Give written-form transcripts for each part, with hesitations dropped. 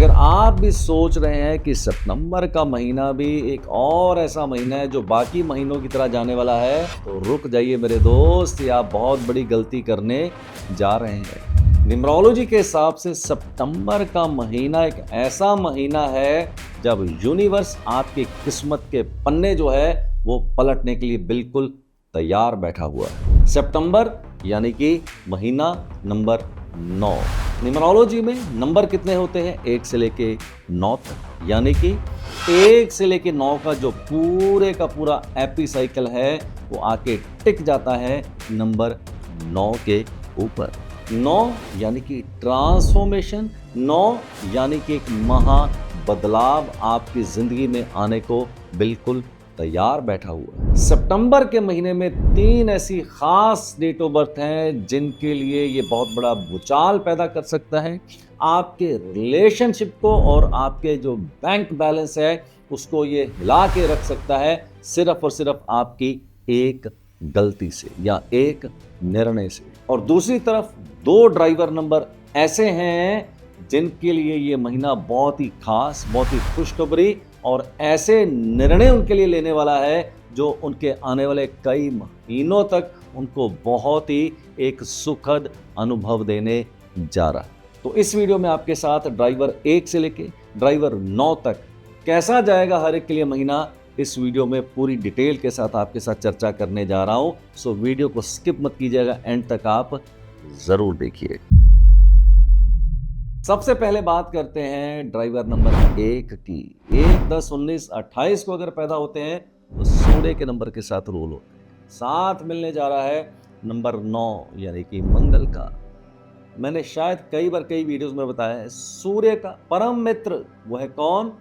अगर आप भी सोच रहे हैं कि सितंबर का महीना भी एक और ऐसा महीना है जो बाकी महीनों की तरह जाने वाला है, तो रुक जाइए मेरे दोस्त, ये आप बहुत बड़ी गलती करने जा रहे हैं। न्यूमरोलॉजी के हिसाब से सितंबर का महीना एक ऐसा महीना है जब यूनिवर्स आपकी किस्मत के पन्ने जो है वो पलटने के लिए बिल्कुल तैयार बैठा हुआ है। सितंबर यानी कि महीना नंबर 9। न्यूमरोलॉजी में नंबर कितने होते हैं? 1 से लेके 9 तक, यानी कि 1 से लेके 9 का जो पूरे का पूरा एपी साइकिल है वो आके टिक जाता है नंबर 9 के ऊपर। 9 यानी कि ट्रांसफॉर्मेशन, 9 यानी कि एक महा बदलाव आपकी जिंदगी में आने को बिल्कुल तैयार बैठा हुआ है। सितंबर के महीने में 3 ऐसी खास डेट ऑफ बर्थ हैं जिनके लिए ये बहुत बड़ा भूचाल पैदा कर सकता है। आपके रिलेशनशिप को और आपके जो बैंक बैलेंस है उसको ये हिला के रख सकता है, सिर्फ और सिर्फ आपकी एक गलती से या एक निर्णय से। और दूसरी तरफ 2 ड्राइवर नंबर ऐसे हैं जिनके लिए ये महीना बहुत ही खास, बहुत ही खुशखबरी और ऐसे निर्णय उनके लिए लेने वाला है जो उनके आने वाले कई महीनों तक उनको बहुत ही एक सुखद अनुभव देने जा रहा है। तो इस वीडियो में आपके साथ ड्राइवर 1 से लेके ड्राइवर 9 तक कैसा जाएगा हर एक के लिए महीना, इस वीडियो में पूरी डिटेल के साथ आपके साथ चर्चा करने जा रहा हूं। सो वीडियो को स्किप मत कीजिएगा, एंड तक आप जरूर देखिए। सबसे पहले बात करते हैं ड्राइवर नंबर 1 की। 1, 10, 19, 28 को अगर पैदा होते हैं तो सूर्य के नंबर के साथ रूल होते हैं। साथ मिलने जा रहा है नंबर 9 यानी कि मंगल का। मैंने शायद कई बार कई वीडियोस में बताया है, सूर्य का परम मित्र वो है कौन?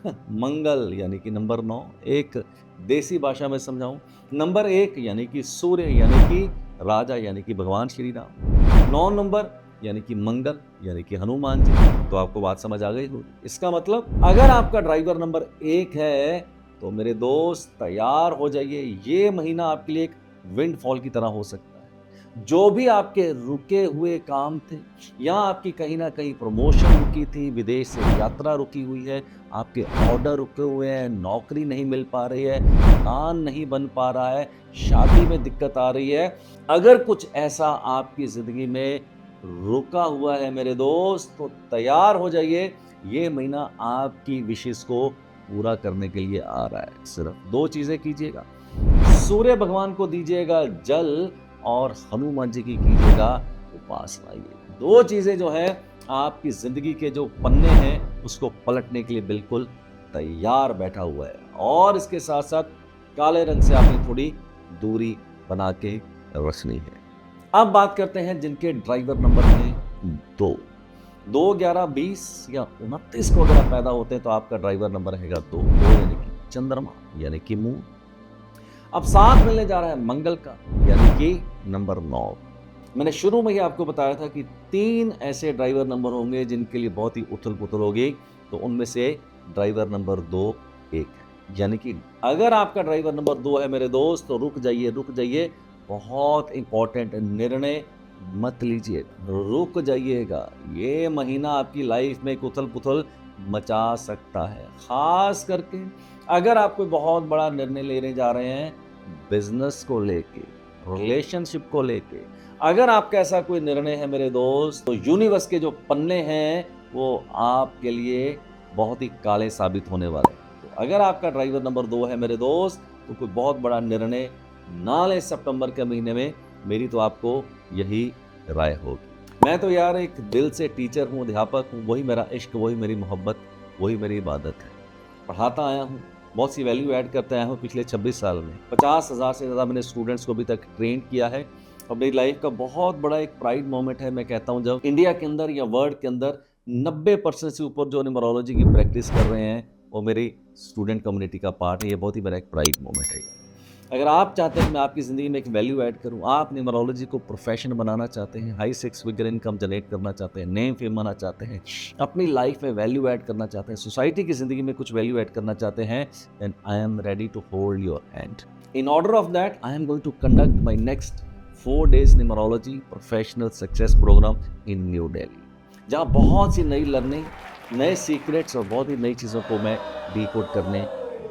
मंगल, यानी कि नंबर 9। एक देसी भाषा में समझाऊं, नंबर 1 यानी कि सूर्य यानी कि राजा यानी कि भगवान श्री राम, 9 नंबर यानी कि मंगल यानी कि हनुमान जी। तो आपको बात समझ आ गई होगी। इसका मतलब अगर आपका ड्राइवर नंबर 1 है तो मेरे दोस्त तैयार हो जाइए, ये महीना आपके लिए एक विंडफॉल की तरह हो सकता है। जो भी आपके रुके हुए काम थे या आपकी कहीं ना कहीं प्रमोशन रुकी थी, विदेश से यात्रा रुकी हुई है, आपके ऑर्डर रुके हुए हैं, नौकरी नहीं मिल पा रही है, मकान नहीं बन पा रहा है, शादी में दिक्कत आ रही है, अगर कुछ ऐसा आपकी जिंदगी में रुका हुआ है मेरे दोस्त, तो तैयार हो जाइए, ये महीना आपकी विशेष को पूरा करने के लिए आ रहा है। सिर्फ 2 चीजें कीजिएगा, सूर्य भगवान को दीजिएगा जल और हनुमान जी की कीजिएगा उपासना। ये 2 चीजें जो है आपकी जिंदगी के जो पन्ने हैं उसको पलटने के लिए बिल्कुल तैयार बैठा हुआ है। और इसके साथ साथ काले रंग से आपने थोड़ी दूरी बना के रखनी है। अब बात करते हैं जिनके ड्राइवर नंबर हैं 2, 11, 20 या 29 को अगर आप पैदा होते हैं तो आपका ड्राइवर नंबर रहेगा 2 यानी कि चंद्रमा यानी कि मून। अब साथ मिलने जा रहा है मंगल का यानी कि नंबर 9। मैंने शुरू में ही आपको बताया था कि 3 ऐसे ड्राइवर नंबर होंगे जिनके लिए बहुत ही उथल पुथल होगी, तो उनमें से ड्राइवर नंबर 2 एक, यानी कि अगर आपका ड्राइवर नंबर 2 है मेरे दोस्त तो रुक जाइए, बहुत इंपॉर्टेंट निर्णय मत लीजिए, रुक जाइएगा। ये महीना आपकी लाइफ में एक उथल पुथल मचा सकता है, खास करके अगर आप कोई बहुत बड़ा निर्णय लेने जा रहे हैं बिजनेस को लेके, रिलेशनशिप को लेके। अगर आपका ऐसा कोई निर्णय है मेरे दोस्त, तो यूनिवर्स के जो पन्ने हैं वो आपके लिए बहुत ही काले साबित होने वाले हैं। तो अगर आपका ड्राइवर नंबर 2 है मेरे दोस्त, तो कोई बहुत बड़ा निर्णय ना लें सितंबर के महीने में, मेरी तो आपको यही राय होगी। मैं तो यार एक दिल से टीचर हूँ, अध्यापक हूँ, वही मेरा इश्क, वही मेरी मोहब्बत, वही मेरी इबादत है। पढ़ाता आया हूँ, बहुत सी वैल्यू ऐड करते आया हूँ पिछले 26 साल में। 50,000 से ज़्यादा मैंने स्टूडेंट्स को अभी तक ट्रेन किया है। और मेरी लाइफ का बहुत बड़ा एक प्राइड मोमेंट है, मैं कहता हूँ, जब इंडिया के अंदर या वर्ल्ड के अंदर 90% से ऊपर जो न्यूमरोलॉजी की प्रैक्टिस कर रहे हैं वो मेरी स्टूडेंट कम्युनिटी का पार्ट है। ये बहुत ही बड़ा एक प्राइड मोमेंट है। अगर आप चाहते हैं मैं आपकी ज़िंदगी में एक वैल्यू ऐड करूं, आप न्यूमरोलॉजी को प्रोफेशन बनाना चाहते हैं, हाई 6 फिगर इनकम जनरेट करना चाहते हैं, नेम फेम बनाना चाहते हैं, अपनी लाइफ में वैल्यू ऐड करना चाहते हैं, सोसाइटी की ज़िंदगी में कुछ वैल्यू ऐड करना चाहते हैं, then I am ready to hold your hand. In order of that I am going to conduct my next 4 days numerology professional success program in New Delhi, जहाँ बहुत सी नई लर्निंग नए सीक्रेट्स और बहुत ही नई चीज़ों को मैं डिकोड करने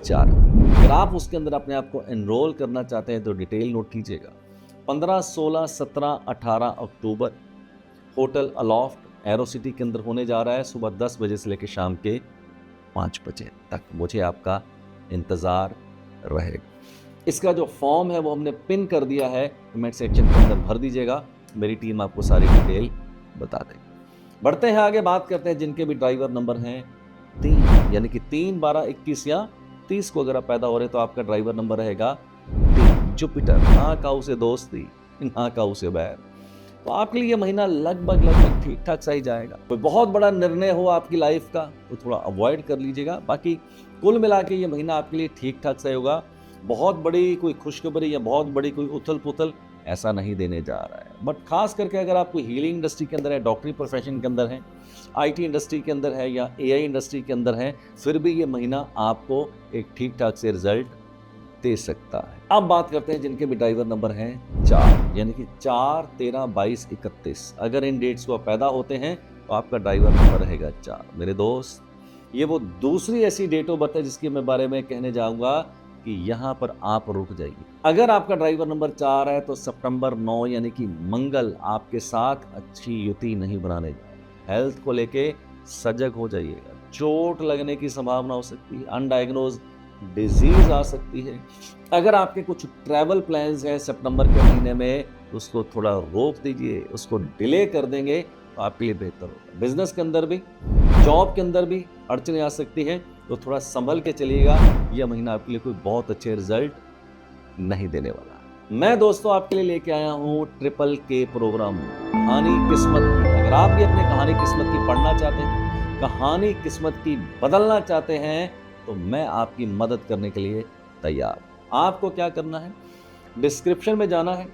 जा रहा हूँ। अगर आप उसके अंदर अपने आप को एनरोल करना चाहते हैं तो डिटेल नोट कीजिएगा। 15, 16, 17, 18 अक्टूबर होटल अलोफ्ट एरो सिटी के अंदर होने जा रहा है, सुबह 10 बजे से लेकर शाम के 5 बजे तक। मुझे आपका इंतज़ार रहेगा। इसका जो फॉर्म है वो हमने पिन कर दिया है, कमेंट सेक्शन के अंदर भर दीजिएगा, मेरी टीम आपको सारी डिटेल बता देगी। बढ़ते हैं आगे, बात करते हैं जिनके भी ड्राइवर नंबर हैं 3, यानी कि 3, 12, 21 या 30 को अगर आप पैदा हो रहे तो आपका ड्राइवर नंबर रहेगा 3। जुपिटर, ना काऊ से दोस्ती ना काऊ से बैर। तो आपके लिए ये महीना लगभग ठीक ठाक सा ही जाएगा। कोई बहुत बड़ा निर्णय हो आपकी लाइफ का तो थोड़ा अवॉइड कर लीजिएगा, बाकी कुल मिला के ये महीना आपके लिए ठीक ठाक सा होगा। बहुत बड़ी कोई खुशखबरी या बहुत बड़ी कोई उथल पुथल ऐसा नहीं देने जा रहा है। बट खास करके अगर आप कोई हीलिंग इंडस्ट्री के अंदर है, डॉक्टरी प्रोफेशन के अंदर है, आईटी इंडस्ट्री के अंदर है या एआई इंडस्ट्री के अंदर है, फिर भी ये महीना आपको एक ठीक ठाक से रिजल्ट दे सकता है। अब बात करते हैं जिनके भी ड्राइवर नंबर हैं 4, यानी कि 4, 13, 22, 31। अगर इन डेट्स को आप पैदा होते हैं तो आपका ड्राइवर नंबर रहेगा 4। मेरे दोस्त, ये वो दूसरी ऐसी डेट ऑफ बर्थ है जिसके मैं बारे में कहने जाऊंगा कि यहाँ पर आप रुक जाइए। अगर आपका ड्राइवर नंबर 4 है तो सितंबर 9 यानी कि मंगल आपके साथ अच्छी युति नहीं बनाने जा रहा। हेल्थ को लेके सजग हो जाइएगा, चोट लगने की संभावना हो सकती है, अनडायग्नोज डिजीज आ सकती है। अगर आपके कुछ ट्रैवल प्लान्स हैं सितंबर के महीने में तो उसको थोड़ा रोक दीजिए, उसको डिले कर देंगे तो आपके लिए बेहतर होगा। बिजनेस के अंदर भी, जॉब के अंदर भी अड़चने आ सकती हैं, तो थोड़ा संभल के चलिएगा। यह महीना आपके लिए कोई बहुत अच्छे रिजल्ट नहीं देने वाला। मैं दोस्तों आपके लिए लेके आया हूँ ट्रिपल के प्रोग्राम, कहानी किस्मत की। अगर आप भी अपनी कहानी किस्मत की पढ़ना चाहते हैं, कहानी किस्मत की बदलना चाहते हैं, तो मैं आपकी मदद करने के लिए तैयार। आपको क्या करना है, डिस्क्रिप्शन में जाना है,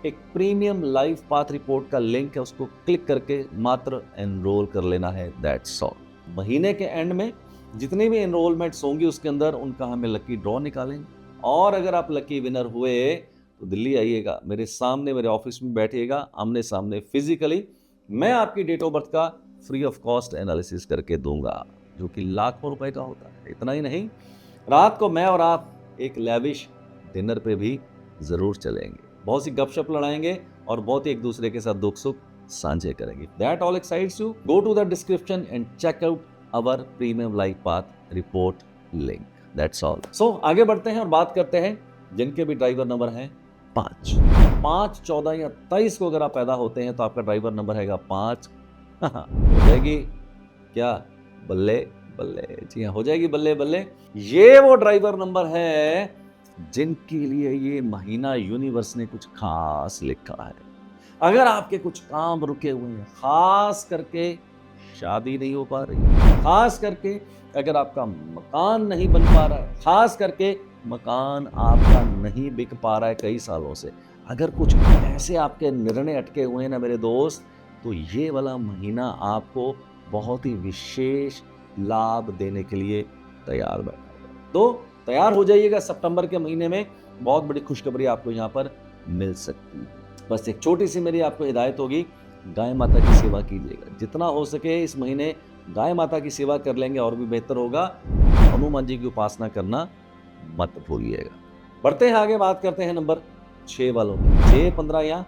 एक प्रीमियम लाइफ पाथ रिपोर्ट का लिंक है, उसको क्लिक करके मात्र एनरोल कर लेना है, दैट्स ऑल। महीने के एंड में जितनी भी एनरोलमेंट्स होंगी उसके अंदर उनका हमें लकी ड्रॉ निकालेंगे। और अगर आप लकी विनर हुए तो दिल्ली आइएगा, मेरे सामने मेरे ऑफिस में बैठिएगा, आमने सामने फिजिकली मैं आपकी डेट ऑफ बर्थ का फ्री ऑफ कॉस्ट एनालिसिस करके दूंगा, जो कि लाखों रुपए का होता है। इतना ही नहीं, रात को मैं और आप एक लैविश डिनर पे भी जरूर चलेंगे, बहुत सी गपशप लड़ाएंगे और बहुत ही एक दूसरे के साथ दुख सुख साझे करेंगे। That all excites you, go to the description and check out our premium life path report link, that's all. So आगे बढ़ते हैं और बात करते हैं जिनके भी ड्राइवर नंबर हैं 5, 14 या 23 को अगर आप पैदा होते हैं तो आपका ड्राइवर नंबर हैगा 5। हो जाएगी क्या बल्ले बल्ले, जी हाँ, हो जाएगी बल्ले बल्ले। ये वो ड्राइवर नंबर है जिनके लिए ये महीना यूनिवर्स ने कुछ खास लिखा है। अगर आपके कुछ काम रुके हुए हैं, खास करके शादी नहीं हो पा रही, खास करके अगर आपका मकान नहीं बन पा रहा है, खास करके मकान आपका नहीं बिक पा रहा है कई सालों से, अगर कुछ ऐसे आपके निर्णय अटके हुए हैं ना मेरे दोस्त, तो ये वाला महीना आपको बहुत ही विशेष लाभ देने के लिए तैयार बैठा है। तो तैयार हो जाइएगा, सितंबर के महीने में बहुत बड़ी खुशखबरी आपको यहाँ पर मिल सकती है। बस एक छोटी सी मेरी आपको हिदायत होगी, गाय माता की सेवा कीजिएगा, जितना हो सके इस महीने गाय माता की सेवा कर लेंगे और भी बेहतर होगा। हनुमान जी की उपासना करना मत भूलिएगा। बढ़ते हैं आगे, बात करते हैं नंबर 6 वालों की। 6, 15 या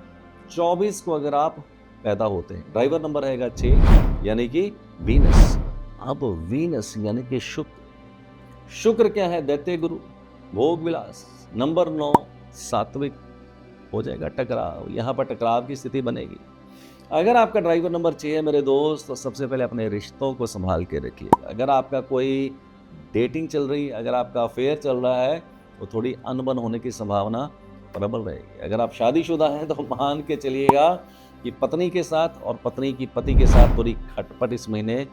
24 को अगर आप पैदा होते हैं, ड्राइवर नंबर रहेगा 6, यानी कि वीनस। अब वीनस यानी कि शुक्र क्या है, दैत्य गुरु, भोग विलास। नंबर 9 सात्विक, हो जाएगा टकराव, यहाँ पर टकराव की स्थिति बनेगी। अगर आपका ड्राइवर नंबर 6 है मेरे दोस्त, तो सबसे पहले अपने रिश्तों को संभाल के रखिएगा। अगर आपका कोई डेटिंग चल रही है, अगर आपका अफेयर चल रहा है, तो थोड़ी अनबन होने की संभावना प्रबल रहेगी। अगर आप शादीशुदा हैं तो मान के चलिएगा कि पत्नी के साथ और पत्नी की पति के साथ थोड़ी खटपट इस महीने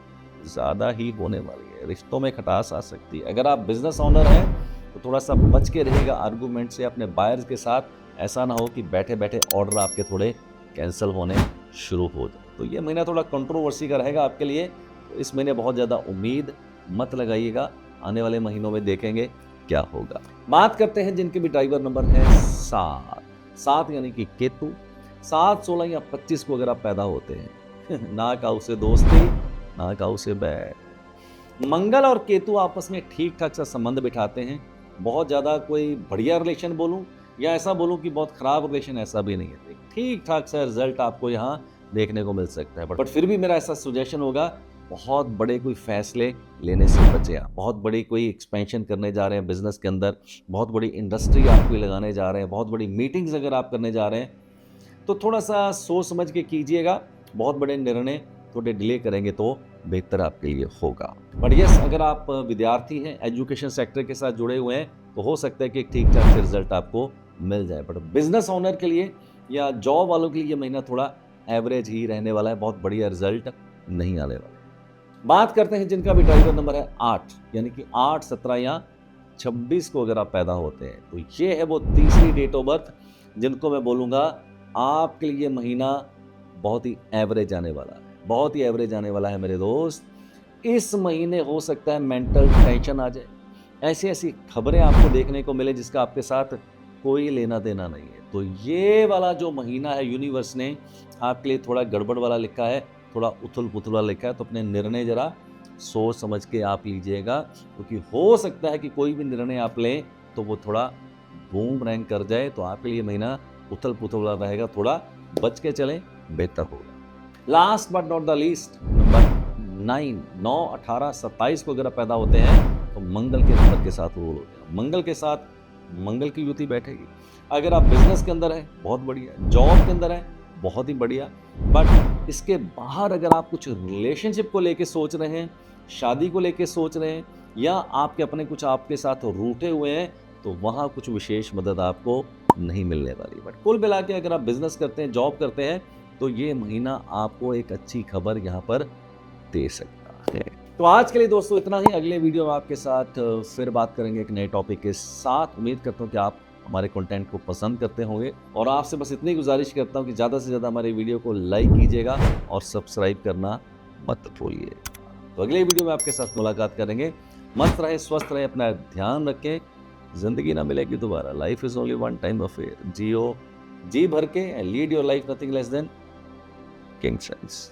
ज़्यादा ही होने वाली है, रिश्तों में खटास आ सकती है। अगर आप बिजनेस ओनर हैं तो थोड़ा सा बच के रहेगा आर्गूमेंट से अपने बायर्स के साथ, ऐसा ना हो कि बैठे बैठे ऑर्डर आपके थोड़े कैंसिल होने शुरू हो जाए। तो ये महीना थोड़ा कंट्रोवर्सी का रहेगा आपके लिए, तो इस महीने बहुत ज़्यादा उम्मीद मत लगाइएगा, आने वाले महीनों में देखेंगे क्या होगा। बात करते हैं जिनके भी ड्राइवर नंबर है 7 यानी कि केतु। 7, 16 या 25 को अगर आप पैदा होते हैं ना काऊ से दोस्ती ना काऊ से बैर, मंगल और केतु आपस में ठीक ठाक सा संबंध बिठाते हैं। बहुत ज़्यादा कोई बढ़िया रिलेशन बोलूँ या ऐसा बोलूँ कि बहुत ख़राब रिलेशन, ऐसा भी नहीं है। ठीक ठाक सा रिजल्ट आपको यहाँ देखने को मिल सकता है। बट फिर भी मेरा ऐसा सजेशन होगा, बहुत बड़े कोई फैसले लेने से बचे आप। बहुत बड़ी कोई एक्सपेंशन करने जा रहे हैं बिजनेस के अंदर, बहुत बड़ी इंडस्ट्री आप कोई लगाने जा रहे हैं, बहुत बड़ी मीटिंग्स अगर आप करने जा रहे हैं, तो थोड़ा सा सोच समझ के कीजिएगा। बहुत बड़े निर्णय थोड़े डिले करेंगे तो बेहतर आपके लिए होगा। बट यस, अगर आप विद्यार्थी हैं, एजुकेशन सेक्टर के साथ जुड़े हुए हैं, तो हो सकता है कि ठीक ठाक से रिजल्ट आपको मिल जाए। बट बिजनेस ओनर के लिए या जॉब वालों के लिए ये महीना थोड़ा एवरेज ही रहने वाला है, बहुत बढ़िया रिजल्ट नहीं आने वाला। बात करते हैं जिनका भी ड्राइवर नंबर है 8, यानी कि 8, 17 या 26 को अगर आप पैदा होते हैं, तो ये है वो तीसरी डेट ऑफ बर्थ जिनको मैं बोलूँगा आपके लिए महीना बहुत ही एवरेज आने वाला है, बहुत ही एवरेज आने वाला है मेरे दोस्त। इस महीने हो सकता है मेंटल टेंशन आ जाए, ऐसी ऐसी खबरें आपको देखने को मिले जिसका आपके साथ कोई लेना देना नहीं है। तो ये वाला जो महीना है, यूनिवर्स ने आपके लिए थोड़ा गड़बड़ वाला लिखा है, थोड़ा उथल पुथल वाला लिखा है। तो अपने निर्णय जरा सोच समझ के आप लीजिएगा, क्योंकि हो सकता है कि कोई भी निर्णय आप लें तो वो थोड़ा बूम रैंक कर जाए। तो आपके लिए महीना उथल पुथल वाला रहेगा, थोड़ा बच के चलें, बेहतर होगा। Last but not the least, number 9, 18, 27 को अगर आप पैदा होते हैं तो मंगल के नंबर के साथ रूल होते हैं। मंगल के साथ मंगल की युति बैठेगी। अगर आप बिजनेस के अंदर है, बहुत बढ़िया। जॉब के अंदर है, बहुत ही बढ़िया। बट इसके बाहर अगर आप कुछ रिलेशनशिप को लेके सोच रहे हैं, शादी को लेके सोच रहे हैं, या आपके अपने कुछ आपके साथ रूठे हुए हैं, तो वहाँ कुछ विशेष मदद आपको नहीं मिलने वाली। बट कुल मिला के अगर आप बिजनेस करते हैं, जॉब करते हैं, तो ये महीना आपको एक अच्छी खबर यहाँ पर दे सकता है। तो आज के लिए दोस्तों इतना ही। अगले वीडियो में आपके साथ फिर बात करेंगे एक नए टॉपिक के साथ। उम्मीद करता हूँ कि आप हमारे कंटेंट को पसंद करते होंगे, और आपसे बस इतनी गुजारिश करता हूँ कि ज़्यादा से ज़्यादा हमारे वीडियो को लाइक कीजिएगा और सब्सक्राइब करना मत भूलिए। तो अगले वीडियो में आपके साथ मुलाकात करेंगे। मस्त रहे, स्वस्थ रहे, अपना ध्यान रखें। ज़िंदगी ना मिलेगी दोबारा। Life is only one time affair. जियो जी भर के, lead your life nothing less than king size.